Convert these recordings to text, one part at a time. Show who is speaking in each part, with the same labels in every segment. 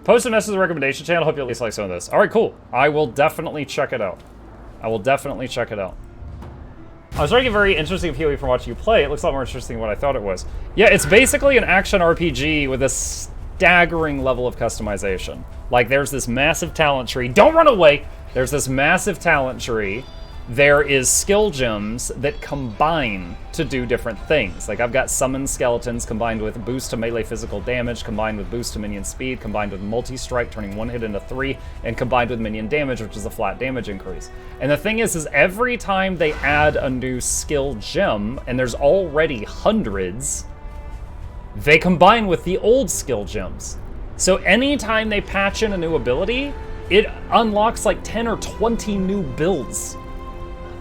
Speaker 1: Post a message to the recommendation channel. Hope you at least like some of this. All right, cool. I will definitely check it out. I will definitely check it out. I was trying to get very interesting PoE from watching you play. It looks a lot more interesting than what I thought it was. Yeah, it's basically an action RPG with a staggering level of customization. Like, there's this massive talent tree. Don't run away! There's this massive talent tree. There is skill gems that combine to do different things. Like, I've got summon skeletons combined with boost to melee physical damage, combined with boost to minion speed, combined with multi-strike, turning one hit into 3, and combined with minion damage, which is a flat damage increase. And the thing is every time they add a new skill gem, and there's already hundreds, they combine with the old skill gems. So anytime they patch in a new ability, it unlocks like 10 or 20 new builds.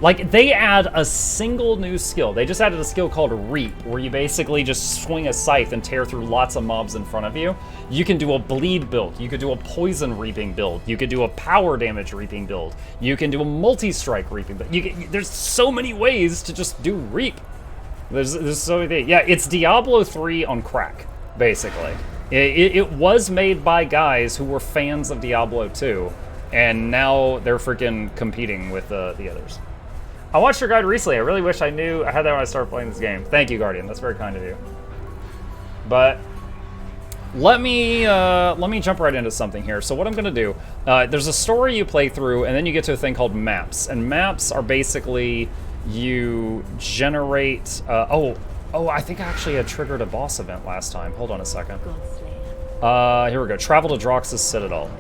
Speaker 1: Like, they add a single new skill. They just added a skill called Reap, where you basically just swing a scythe and tear through lots of mobs in front of you. You can do a bleed build. You could do a poison reaping build. You could do a power damage reaping build. You can do a multi-strike reaping build. There's so many ways to just do Reap. There's so many things. Yeah, it's Diablo 3 on crack, basically. It was made by guys who were fans of Diablo 2, and now they're freaking competing with the others. I watched your guide recently. I really wish I knew I had that when I started playing this game. Thank you, Guardian. That's very kind of you. But let me jump right into something here. So what I'm going to do, there's a story you play through, and then you get to a thing called maps. And maps are basically you generate... Oh, I think I actually had triggered a boss event last time. Hold on a second. Here we go. Travel to Drox's Citadel.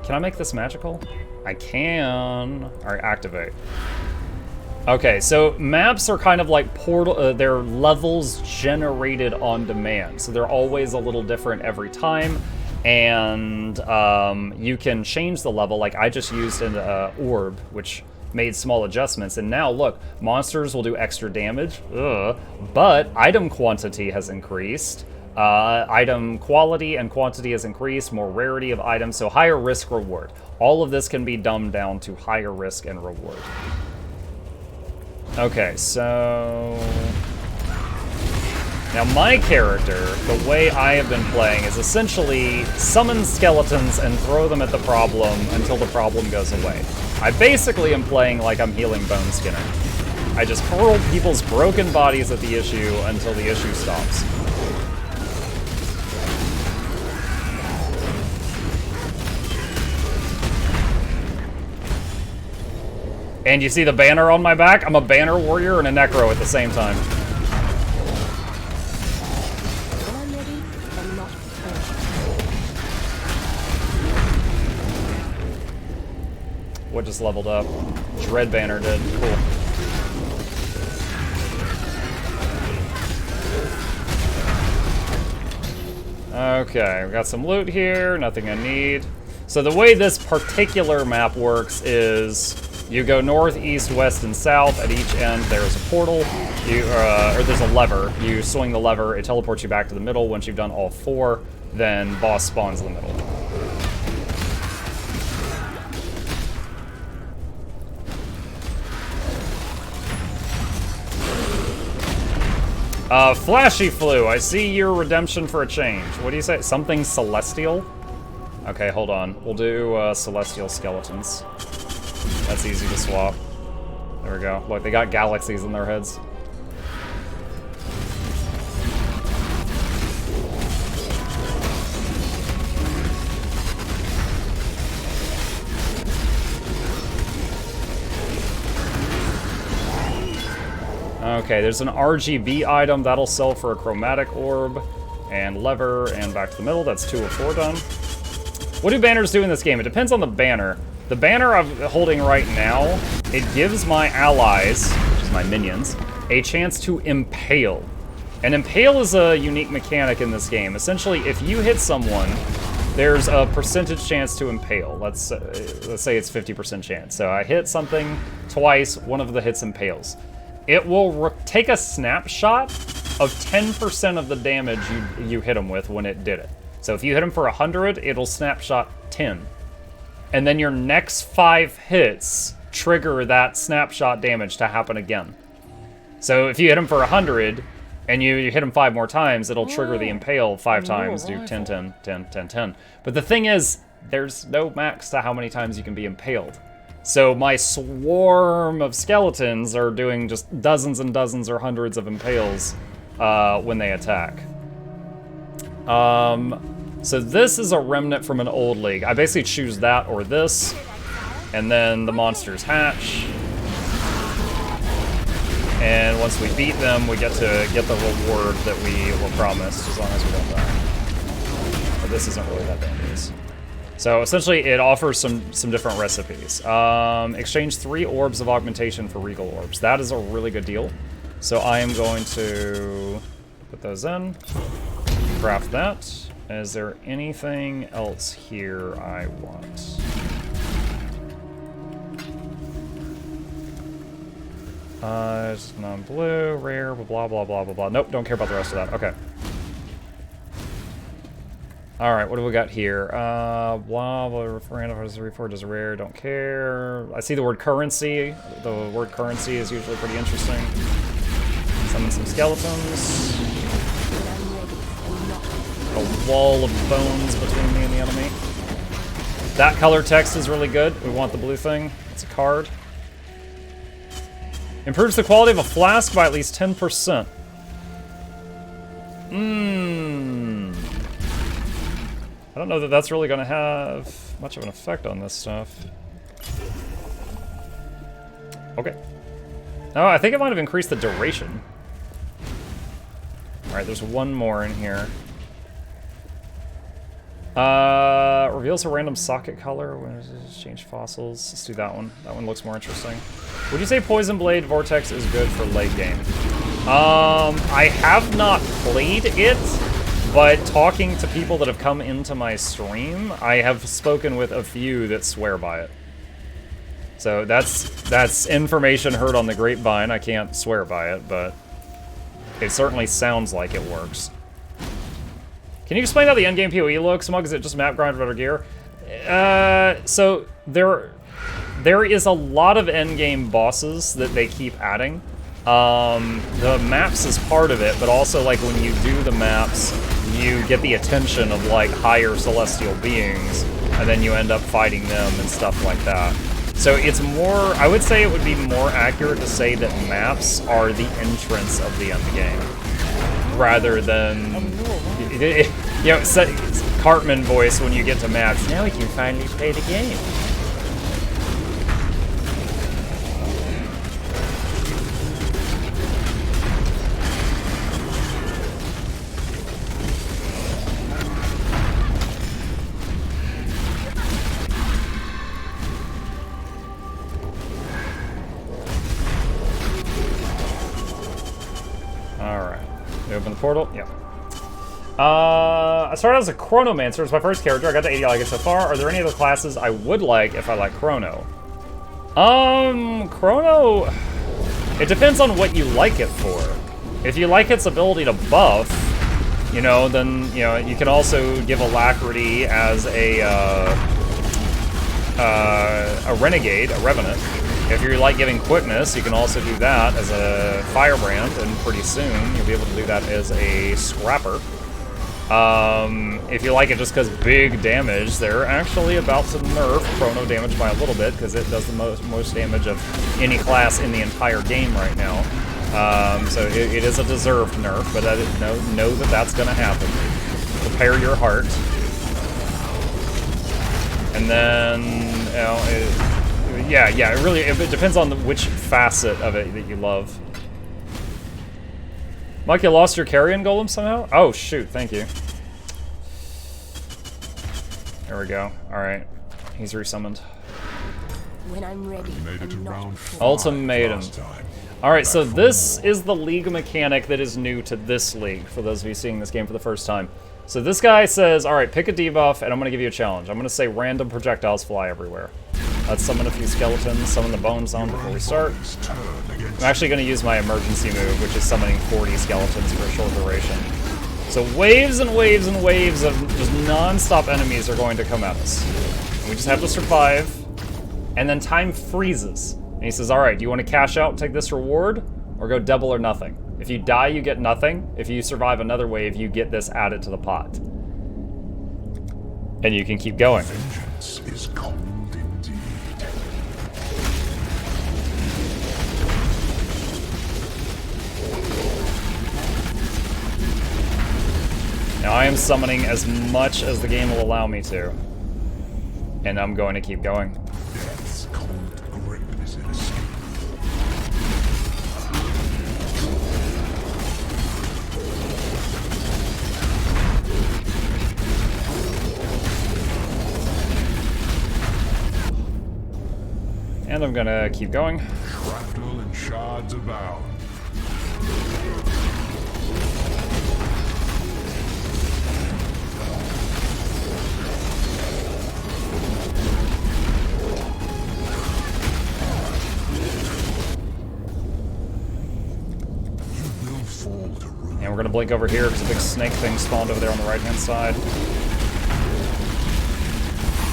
Speaker 1: Can I make this magical? I can. All right, activate. Okay, so maps are kind of like portal, they're levels generated on demand. So they're always a little different every time. And you can change the level. Like I just used an orb, which made small adjustments. And now look, monsters will do extra damage, but item quantity has increased. Item quality and quantity has increased, more rarity of items, so higher risk reward. All of this can be dumbed down to higher risk and reward. Okay, so... Now my character, the way I have been playing, is essentially summon skeletons and throw them at the problem until the problem goes away. I basically am playing like I'm healing Bone Skinner. I just hurl people's broken bodies at the issue until the issue stops. And you see the banner on my back? I'm a banner warrior and a necro at the same time. What just leveled up? Dread banner did. Cool. Okay, we got some loot here, nothing I need. So the way this particular map works is you go north, east, west, and south. At each end, there's a portal, or there's a lever. You swing the lever, it teleports you back to the middle. Once you've done all 4, then boss spawns in the middle. Flashy Flu, I see your redemption for a change. What do you say? Something celestial? Okay, hold on. We'll do celestial skeletons. That's easy to swap. There we go. Look, they got galaxies in their heads. Okay, there's an RGB item. That'll sell for a chromatic orb. And lever, and back to the middle. That's 2 of 4 done. What do banners do in this game? It depends on the banner. The banner I'm holding right now, it gives my allies, which is my minions, a chance to impale. And impale is a unique mechanic in this game. Essentially, if you hit someone, there's a percentage chance to impale. Let's say it's 50% chance. So I hit something twice, one of the hits impales. It will take a snapshot of 10% of the damage you hit them with when it did it. So if you hit them for 100, it'll snapshot 10. And then your next 5 hits trigger that snapshot damage to happen again. So if you hit them for 100, and you hit him 5 more times, it'll trigger the impale 5 times, do 10, 10, 10, 10, 10. But the thing is, there's no max to how many times you can be impaled. So my swarm of skeletons are doing just dozens and dozens or hundreds of impales when they attack. So this is a remnant from an old league. I basically choose that or this, and then the monsters hatch. And once we beat them, we get to get the reward that we were promised, as long as we don't die. But this isn't really that dangerous. So essentially, it offers some different recipes. Exchange 3 orbs of augmentation for regal orbs. That is a really good deal. So I am going to put those in, craft that. Is there anything else here I want? It's non-blue, rare, blah, blah, blah, blah, blah. Nope, don't care about the rest of that. Okay. Alright, what do we got here? Blah, blah, random report is rare, don't care. I see the word currency. The word currency is usually pretty interesting. Summon some skeletons. A wall of bones between me and the enemy. That color text is really good. We want the blue thing. It's a card. Improves the quality of a flask by at least 10%. I don't know that that's really going to have much of an effect on this stuff. Okay. Oh, I think it might have increased the duration. Alright, there's one more in here. Reveals a random socket color when it change fossils. Let's do that one. That one looks more interesting. Would you say Poison Blade Vortex is good for late game? I have not played it, but talking to people that have come into my stream, I have spoken with a few that swear by it. So that's information heard on the grapevine. I can't swear by it, but it certainly sounds like it works. Can you explain how the endgame PoE looks, Mug? Is it just map grind, better gear? So there is a lot of endgame bosses that they keep adding. The maps is part of it, but also like when you do the maps, you get the attention of like higher celestial beings, and then you end up fighting them and stuff like that. So it's more, I would say it would be more accurate to say that maps are the entrance of the endgame, rather than, you know, Cartman voice when you get to maps. Now we can finally play the game. Open the portal? Yeah. I started as a Chronomancer. It's my first character. I got to 80 like it so far. Are there any other classes I would like if I like Chrono? Chrono... It depends on what you like it for. If you like its ability to buff, you know, then, you know, you can also give Alacrity as a Renegade, a Revenant. If you like giving quickness, you can also do that as a Firebrand, and pretty soon you'll be able to do that as a Scrapper. If you like it just because big damage, they're actually about to nerf Chrono damage by a little bit, because it does the most damage of any class in the entire game right now. So it is a deserved nerf, but know that that's going to happen. Prepare your heart. And then, you know... Yeah, it depends on which facet of it that you love. Mike, you lost your carrion golem somehow? Oh, shoot, thank you. There we go. Alright. He's resummoned.
Speaker 2: When I'm ready.
Speaker 1: Ultimatum. Alright, so this is the league mechanic that is new to this league, for those of you seeing this game for the first time. So this guy says, alright, pick a debuff, and I'm going to give you a challenge. I'm going to say random projectiles fly everywhere. Let's summon a few skeletons, summon the bone zone before we start. I'm actually going to use my emergency move, which is summoning 40 skeletons for a short duration. So waves and waves and waves of just non-stop enemies are going to come at us. And we just have to survive. And then time freezes. And he says, alright, do you want to cash out and take this reward? Or go double or nothing? If you die, you get nothing. If you survive another wave, you get this added to the pot. And you can keep going.
Speaker 3: Vengeance is cold indeed.
Speaker 1: Now I am summoning as much as the game will allow me to. And I'm going to keep going.
Speaker 3: Death's cold grip is inescapable.
Speaker 1: And I'm gonna keep going.
Speaker 3: Shrapnel and shards abound. You will fall to ruin.
Speaker 1: And we're gonna blink over here because a big snake thing spawned over there on the right-hand side.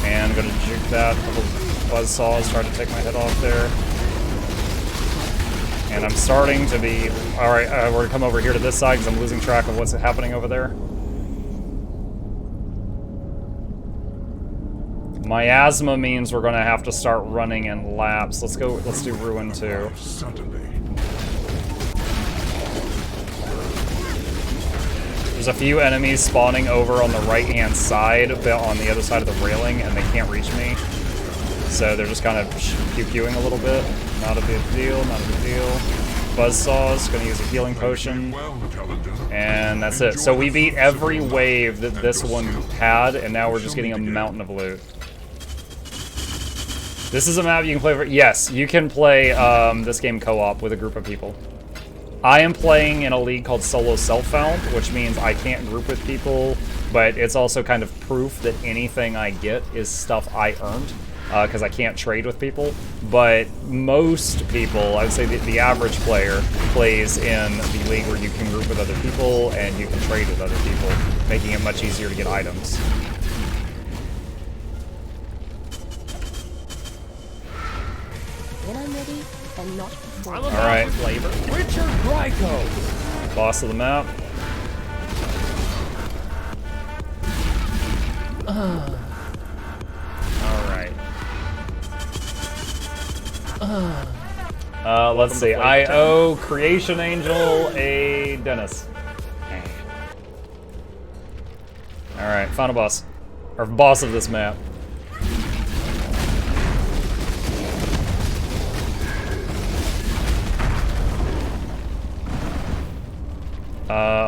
Speaker 1: And I'm gonna juke that. A couple buzzsaws try to take my head off there. And I'm starting to be... Alright, we're gonna come over here to this side because I'm losing track of what's happening over there. Miasma means we're gonna have to start running in laps. Let's do Ruin 2.
Speaker 3: Suddenly.
Speaker 1: There's a few enemies spawning over on the right-hand side, but on the other side of the railing, and they can't reach me. So they're just kind of pew-pewing a little bit. Not a big deal, not a big deal. Buzzsaws, gonna use a healing potion. And that's it. So we beat every wave that this one had, and now we're just getting a mountain of loot. This is a map you can play for... Yes, you can play this game co-op with a group of people. I am playing in a league called Solo Self-Found, which means I can't group with people, but it's also kind of proof that anything I get is stuff I earned, because I can't trade with people. But most people, I would say the average player, plays in the league where you can group with other people and you can trade with other people, making it much easier to get items.
Speaker 2: When I'm ready, and not before.
Speaker 4: I'm about
Speaker 1: Alright.
Speaker 4: flavor. Richard Gryko.
Speaker 1: Boss of the map. Alright. Let's see. I owe Creation Angel a Dennis. Alright, final boss. Or boss of this map.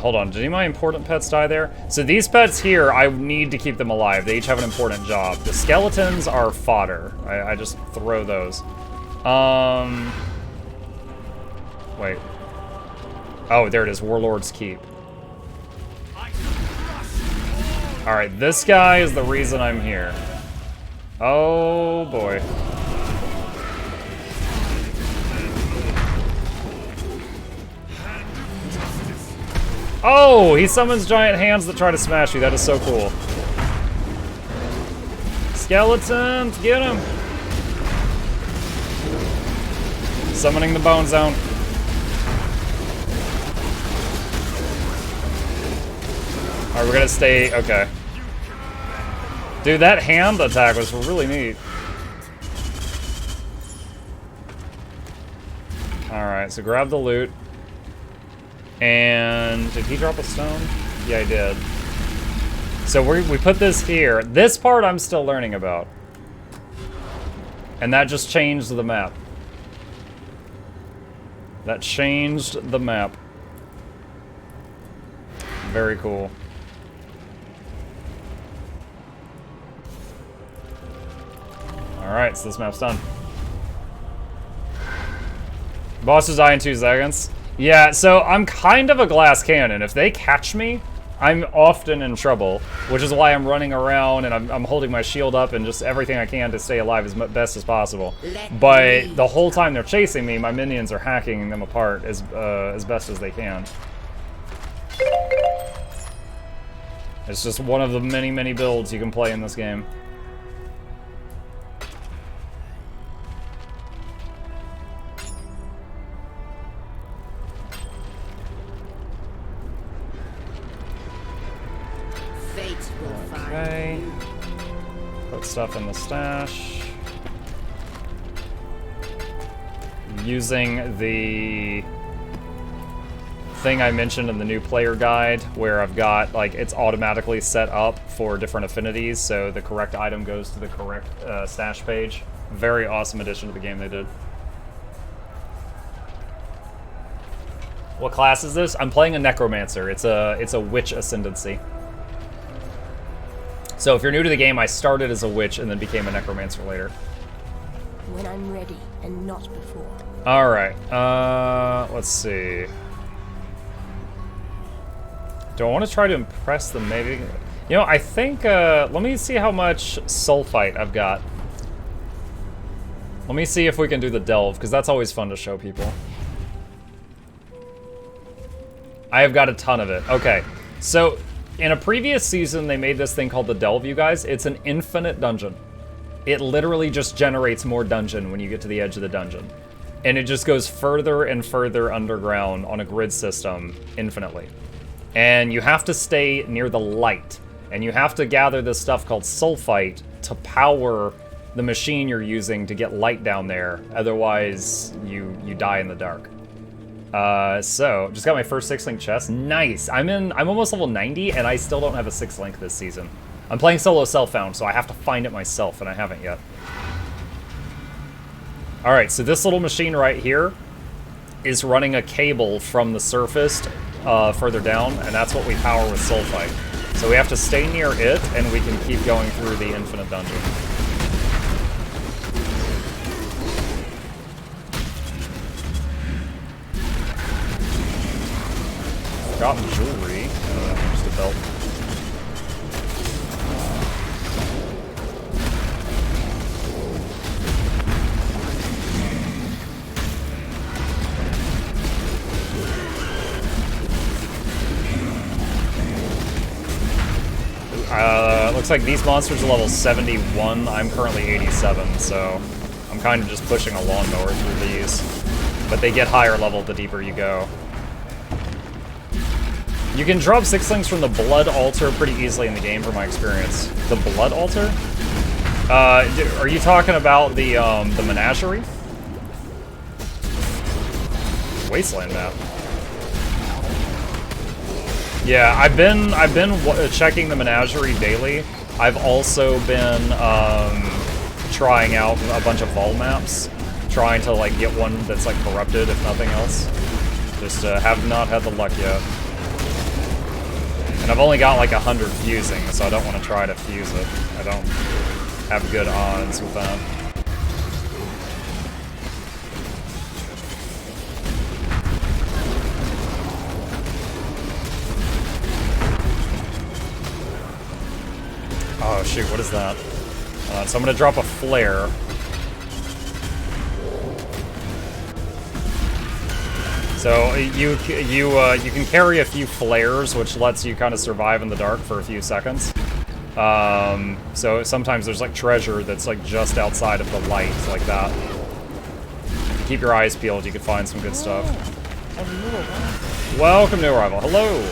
Speaker 1: Hold on, did any of my important pets die there? So these pets here, I need to keep them alive. They each have an important job. The skeletons are fodder. I just throw those. Wait. Oh, there it is, Warlord's Keep. Alright, this guy is the reason I'm here. Oh, boy. Oh, he summons giant hands that try to smash you. That is so cool. Skeletons, get him. Summoning the Bone Zone. Alright, we're gonna stay, okay. Dude, that hand attack was really neat. Alright, so grab the loot. And did he drop a stone? Yeah, he did. So we put this here. This part I'm still learning about. And that just changed the map. That changed the map. Very cool. Alright, so this map's done. Bosses die in 2 seconds. Yeah, so I'm kind of a glass cannon. If they catch me, I'm often in trouble, which is why I'm running around and I'm holding my shield up and just everything I can to stay alive as best as possible. But the whole time they're chasing me, my minions are hacking them apart as best as they can. It's just one of the many, many builds you can play in this game. Put stuff in the stash. Using the thing I mentioned in the new player guide, where I've got, like, it's automatically set up for different affinities, so the correct item goes to the correct stash page. Very awesome addition to the game they did. What class is this? I'm playing a Necromancer. It's a witch ascendancy. So if you're new to the game, I started as a witch and then became a Necromancer later.
Speaker 2: When I'm ready and not before.
Speaker 1: All right. Let's see. Do I want to try to impress them? Maybe. You know, I think. Let me see how much Sulfite I've got. Let me see if we can do the delve, because that's always fun to show people. I have got a ton of it. Okay, so in a previous season, they made this thing called the delve, you guys. It's an infinite dungeon. It literally just generates more dungeon when you get to the edge of the dungeon. And it just goes further and further underground on a grid system infinitely. And you have to stay near the light. And you have to gather this stuff called sulfite to power the machine you're using to get light down there. Otherwise, you die in the dark. So, just got my first 6-link chest. Nice! I'm almost level 90, and I still don't have a 6-link this season. I'm playing solo self-found, so I have to find it myself, and I haven't yet. Alright, so this little machine right here is running a cable from the surface further down, and that's what we power with sulfite. So we have to stay near it, and we can keep going through the infinite dungeon. Forgotten jewelry. Just a belt. Looks like these monsters are level 71. I'm currently 87, so I'm kind of just pushing a lawnmower through these. But they get higher level the deeper you go. You can drop 6-links from the Blood Altar pretty easily in the game, from my experience. The Blood Altar? Are you talking about the Menagerie? Wasteland map. Yeah, I've been checking the Menagerie daily. I've also been trying out a bunch of vault maps, trying to like get one that's like corrupted, if nothing else. Just have not had the luck yet. And I've only got like 100 fusing, so I don't want to try to fuse it. I don't have good odds with that. Oh shoot, what is that? So I'm gonna drop a flare. So you can carry a few flares, which lets you kind of survive in the dark for a few seconds. So sometimes there's like treasure that's like just outside of the light, like that. Keep your eyes peeled, you can find some good stuff. Welcome, new arrival. Hello.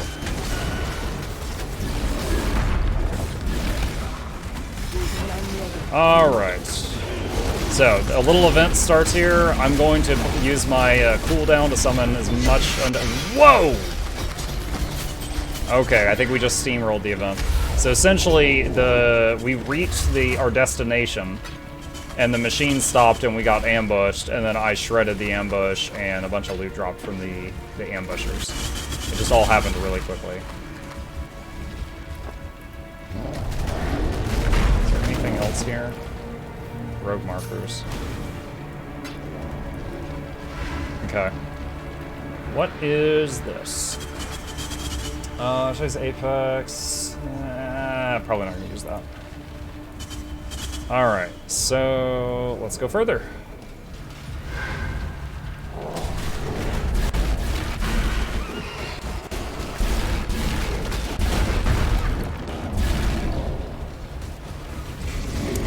Speaker 1: Alright. So, a little event starts here. I'm going to use my cooldown to summon as much Whoa! Okay, I think we just steamrolled the event. So essentially, we reached our destination, and the machine stopped and we got ambushed, and then I shredded the ambush, and a bunch of loot dropped from the ambushers. It just all happened really quickly. Anything else here? Rogue markers. Okay. What is this? Shows Apex. Probably not gonna use that. Alright, so let's go further.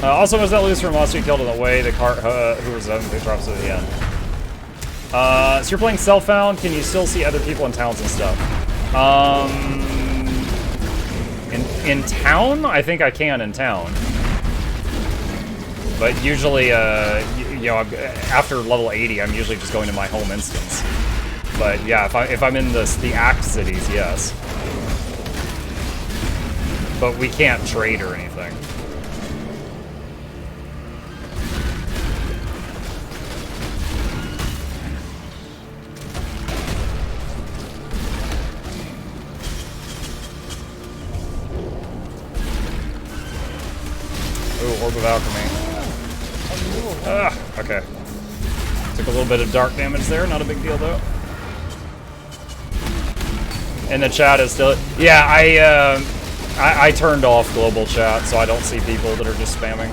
Speaker 1: Also, was that loose from monster you killed on the way? The cart who was it drops at the end. So you're playing self-found. Can you still see other people in towns and stuff? In town, I think I can in town. But usually, you know, after level 80, I'm usually just going to my home instance. But yeah, if I'm in the act cities, yes. But we can't trade or anything. Ooh, Orb of Alchemy. Okay. Took a little bit of dark damage there, not a big deal though. And the chat is still... Yeah, I turned off global chat, so I don't see people that are just spamming.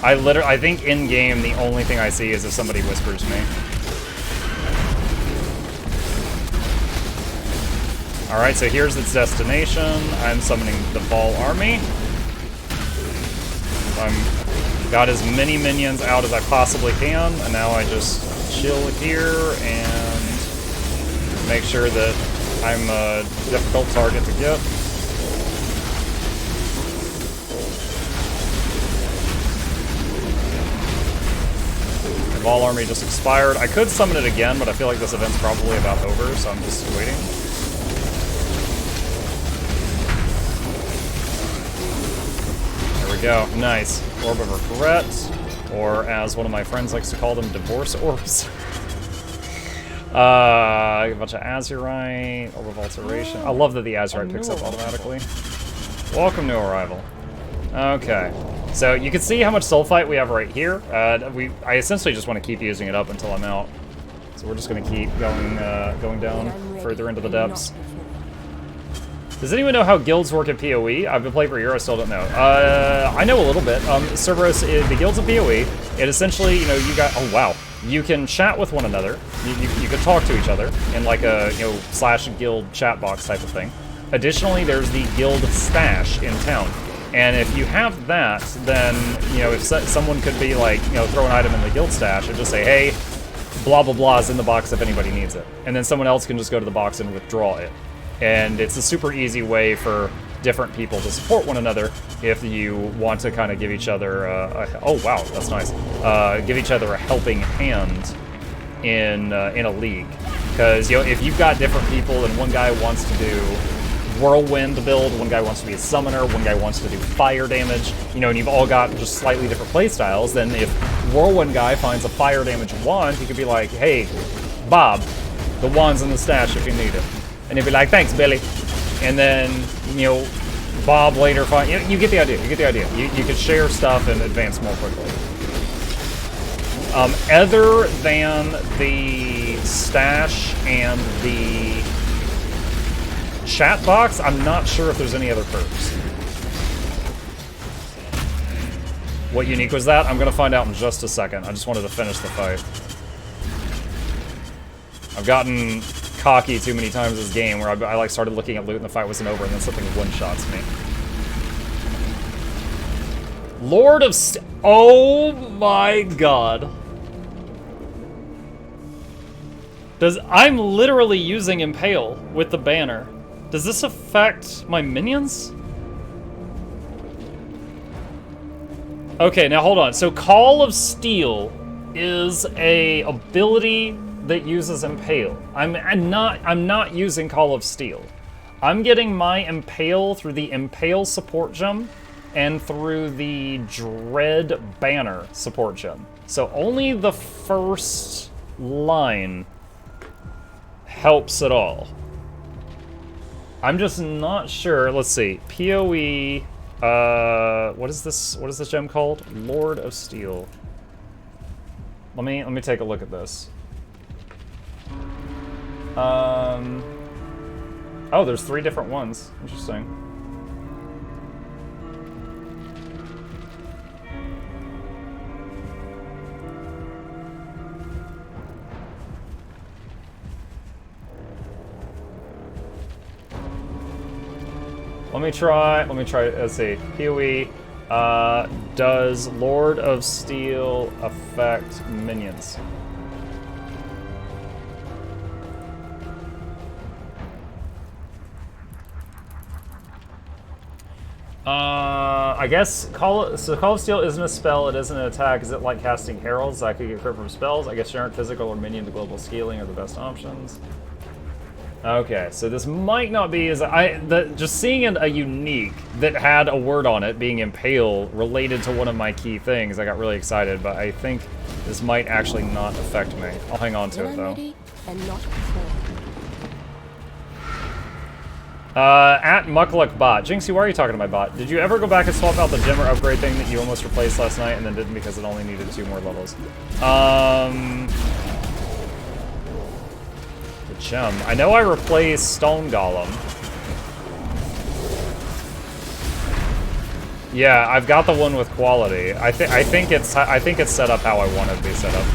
Speaker 1: I think in-game, the only thing I see is if somebody whispers me. Alright, so here's its destination. I'm summoning the Ball Army. I've got as many minions out as I possibly can, and now I just chill here and make sure that I'm a difficult target to get. The Ball Army just expired. I could summon it again, but I feel like this event's probably about over, so I'm just waiting. There we go. Nice. Orb of Regret, or as one of my friends likes to call them, Divorce Orbs. A bunch of Azurite, Orb of Alteration. I love that the Azurite picks up automatically. Welcome, new arrival. Okay, so you can see how much Sulfite we have right here. I essentially just want to keep using it up until I'm out. So we're just going to keep going down further into the depths. Does anyone know how guilds work in PoE? I've been playing for a year, I still don't know. I know a little bit. Cerberus, the guilds of PoE, it essentially, you know, you got, oh wow. You can chat with one another. You can talk to each other in like a, you know, /guild chat box type of thing. Additionally, there's the guild stash in town. And if you have that, then, you know, if someone could be like, you know, throw an item in the guild stash and just say, hey, blah, blah, blah is in the box if anybody needs it. And then someone else can just go to the box and withdraw it. And it's a super easy way for different people to support one another if you want to kind of give each other oh wow, that's nice. Give each other a helping hand in a league. Because, you know, if you've got different people and one guy wants to do whirlwind build, one guy wants to be a summoner, one guy wants to do fire damage, you know, and you've all got just slightly different play styles, then if whirlwind guy finds a fire damage wand, he could be like, hey, Bob, the wand's in the stash if you need it. And he'd be like, thanks, Billy. And then, you know, Bob later find, you get the idea, you get the idea. You can share stuff and advance more quickly. Other than the stash and the chat box, I'm not sure if there's any other perks. What unique was that? I'm gonna find out in just a second. I just wanted to finish the fight. I've gotten cocky too many times this game where I like started looking at loot and the fight wasn't over and then something one-shots me. Lord of oh my god. I'm literally using Impale with the banner. Does this affect my minions? Okay, now hold on. So Call of Steel is a ability that uses Impale. I'm not using Call of Steel. I'm getting my Impale through the Impale support gem and through the Dread Banner support gem. So only the first line helps at all. I'm just not sure. Let's see. PoE. What is this? What is this gem called? Lord of Steel. Let me take a look at this. Oh, there's 3 different ones. Interesting. Let me try, let's see. PoE, does Lord of Steel affect minions? I guess Call of Steel isn't a spell, it isn't an attack. Is it like casting Heralds? I could get crit from spells. I guess generic physical or minion to global scaling are the best options. Okay, so this might not be as just seeing a unique that had a word on it being impale related to one of my key things. I got really excited, but I think this might actually not affect me. I'll hang on to it though.
Speaker 2: Ready and not before.
Speaker 1: At Mukluk bot. Jinxie, why are you talking to my bot? Did you ever go back and swap out the gem or upgrade thing that you almost replaced last night and then didn't because it only needed 2 more levels? The gem. I know I replaced Stone Golem. Yeah, I've got the one with quality. I think it's set up how I want it to be set up.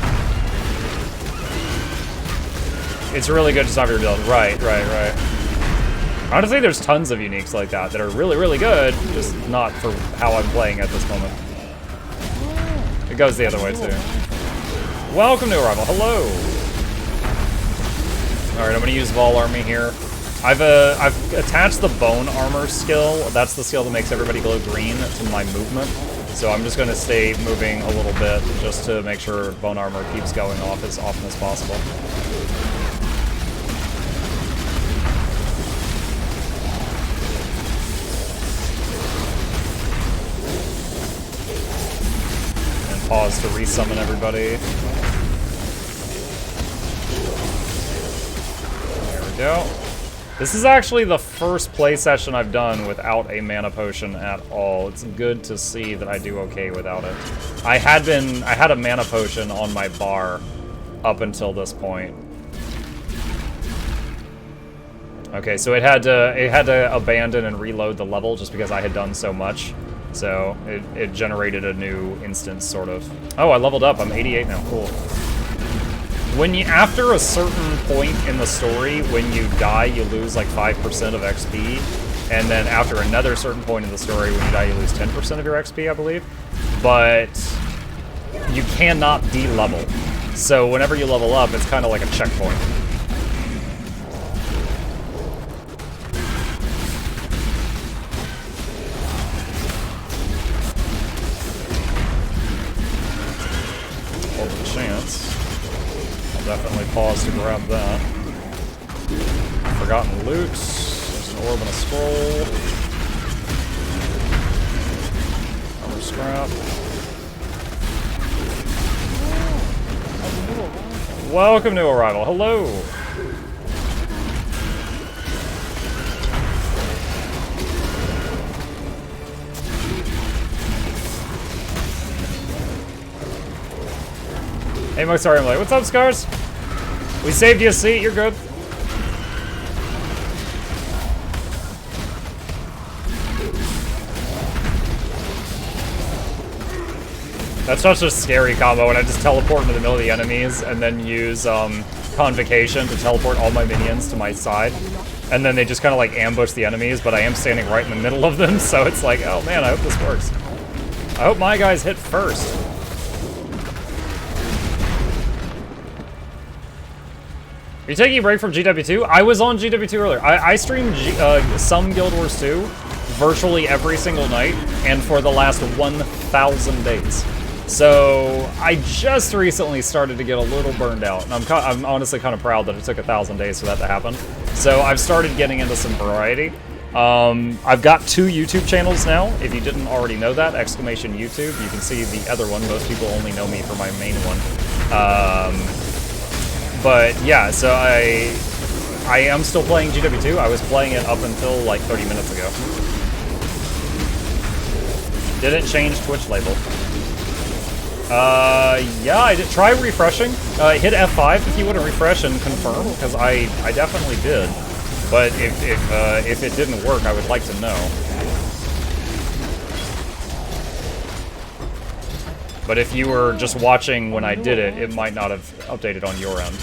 Speaker 1: It's really good to stop your build. Right. Honestly, there's tons of uniques like that are really, really good, just not for how I'm playing at this moment. It goes the other way, too. Welcome to Arrival. Hello! Alright, I'm going to use Vol Army here. I've attached the Bone Armor skill. That's the skill that makes everybody glow green to my movement. So I'm just going to stay moving a little bit just to make sure Bone Armor keeps going off as often as possible. Pause to resummon everybody. There we go. This is actually the first play session I've done without a mana potion at all. It's good to see that I do okay without it. I had a mana potion on my bar up until this point. Okay, so it had to abandon and reload the level just because I had done so much. So it generated a new instance, sort of. Oh, I leveled up. I'm 88 now. Cool. After a certain point in the story, when you die, you lose like 5% of XP, and then after another certain point in the story, when you die, you lose 10% of your XP, I believe. But you cannot de-level. So whenever you level up, it's kind of like a checkpoint. Definitely pause to grab that. Forgotten loot. There's an orb and a scroll. Armor scrap. Welcome to Arrival. Hello. Hey, Moxari, I'm like, what's up, Scars? We saved you a seat, you're good. That's such a scary combo when I just teleport into the middle of the enemies and then use Convocation to teleport all my minions to my side. And then they just kind of like ambush the enemies, but I am standing right in the middle of them, so it's like, oh man, I hope this works. I hope my guys hit first. Are you taking a break from GW2? I was on GW2 earlier. I streamed some Guild Wars 2 virtually every single night, and for the last 1,000 days. So I just recently started to get a little burned out, and I'm honestly kind of proud that it took 1,000 days for that to happen. So I've started getting into some variety. I've got 2 YouTube channels now. If you didn't already know that, exclamation YouTube. You can see the other one. Most people only know me for my main one. But yeah, so I am still playing GW2. I was playing it up until like 30 minutes ago. Didn't change Twitch label. Yeah, I did try refreshing. Hit F5 if you want to refresh and confirm, because I definitely did. But if it didn't work, I would like to know. But if you were just watching when I did it, it might not have updated on your end.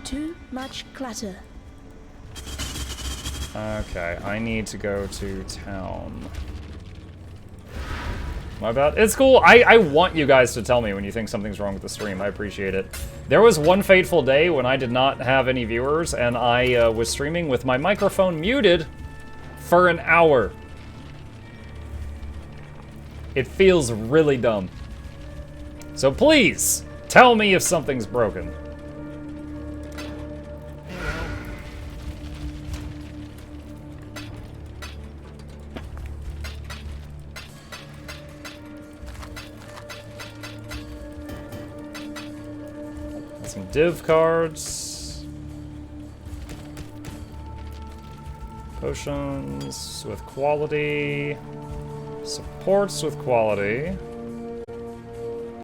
Speaker 2: Too much clutter.
Speaker 1: Okay, I need to go to town. My bad. It's cool. I want you guys to tell me when you think something's wrong with the stream. I appreciate it. There was one fateful day when I did not have any viewers, and I was streaming with my microphone muted for an hour. It feels really dumb. So please, tell me if something's broken. Some div cards. Potions with quality. Supports with quality.